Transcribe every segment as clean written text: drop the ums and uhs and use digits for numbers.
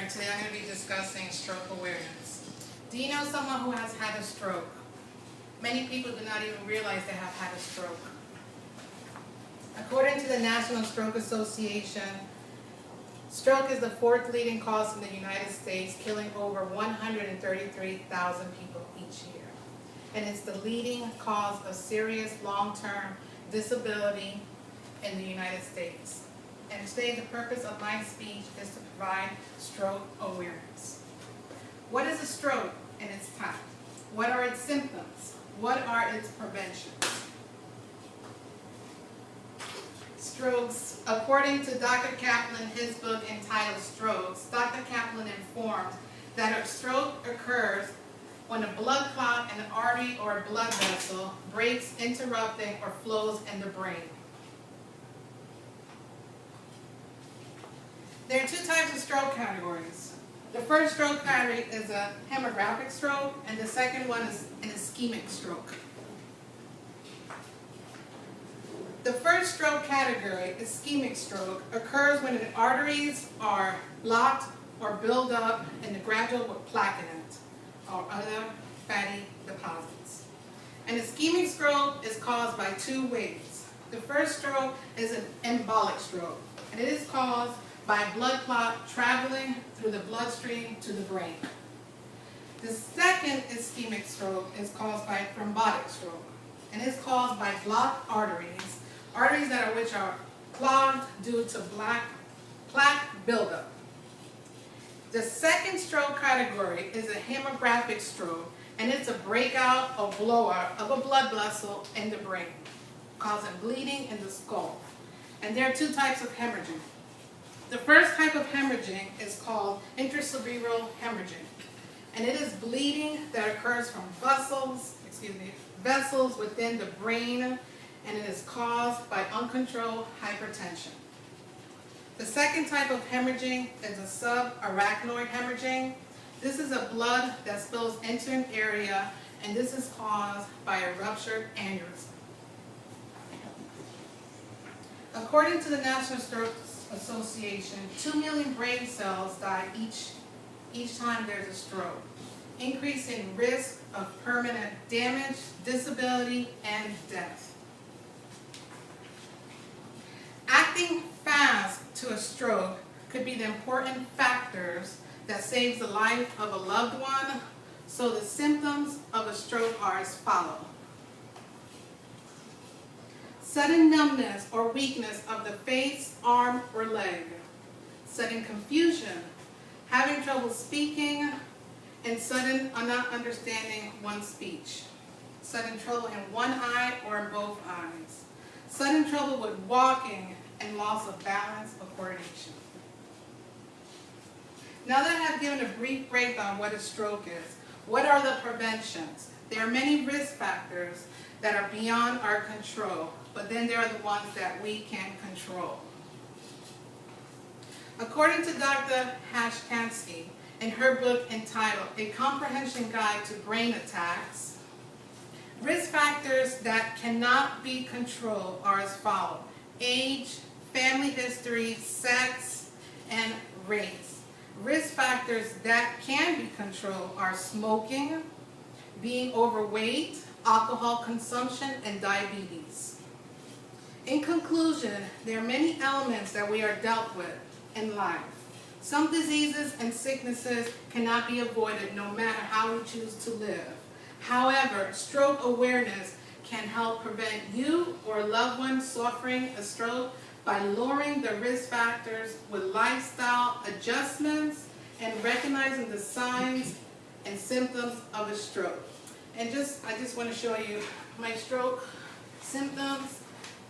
Today I'm going to be discussing stroke awareness. Do you know someone who has had a stroke? Many people do not even realize they have had a stroke. According to the National Stroke Association, stroke is the fourth leading cause in the United States, killing over 133,000 people each year. And it's the leading cause of serious long-term disability in the United States. And today the purpose of my speech is to provide stroke awareness. What is a stroke in its type? What are its symptoms? What are its preventions? Strokes, according to Dr. Kaplan, his book entitled Strokes, Dr. Kaplan informs that a stroke occurs when a blood clot in an artery or a blood vessel breaks, interrupting, or flows in the brain. There are two types of stroke categories. The first stroke category is a hemorrhagic stroke, and the second one is an ischemic stroke. The first stroke category, ischemic stroke, occurs when the arteries are blocked or build up in the granule with plaque in it, or other fatty deposits. An ischemic stroke is caused by two ways. The first stroke is an embolic stroke, and it is caused by a blood clot traveling through the bloodstream to the brain. The second ischemic stroke is caused by a thrombotic stroke, and it's caused by blocked arteries, which are clogged due to plaque buildup. The second stroke category is a hemorrhagic stroke, and it's a breakout or blowout of a blood vessel in the brain, causing bleeding in the skull. And there are two types of hemorrhaging. The first type of hemorrhaging is called intracerebral hemorrhaging, and it is bleeding that occurs from vessels within the brain, and it is caused by uncontrolled hypertension. The second type of hemorrhaging is a subarachnoid hemorrhaging. This is a blood that spills into an area, and this is caused by a ruptured aneurysm. According to the National Stroke Association, 2 million brain cells die each time there's a stroke, increasing risk of permanent damage, disability, and death. Acting fast to a stroke could be the important factors that saves the life of a loved one, so the symptoms of a stroke are as follows. Sudden numbness or weakness of the face, arm, or leg. Sudden confusion, having trouble speaking, and sudden not understanding one's speech. Sudden trouble in one eye or in both eyes. Sudden trouble with walking and loss of balance or coordination. Now that I have given a brief breakdown of what a stroke is, what are the preventions? There are many risk factors that are beyond our control, but then there are the ones that we can control. According to Dr. Hashkansky, in her book entitled A Comprehension Guide to Brain Attacks, risk factors that cannot be controlled are as follows: age, family history, sex, and race. Risk factors that can be controlled are smoking, being overweight, alcohol consumption, and diabetes. In conclusion, there are many elements that we are dealt with in life. Some diseases and sicknesses cannot be avoided no matter how we choose to live. However, stroke awareness can help prevent you or a loved one suffering a stroke by lowering the risk factors with lifestyle adjustments and recognizing the signs and symptoms of a stroke. And I just want to show you my stroke symptoms,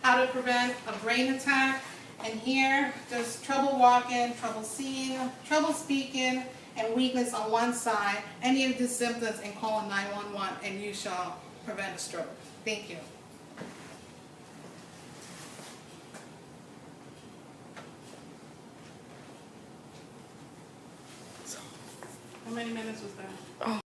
how to prevent a brain attack. And here, there's trouble walking, trouble seeing, trouble speaking, and weakness on one side. Any of these symptoms, and call 911, and you shall prevent a stroke. Thank you. How many minutes was that?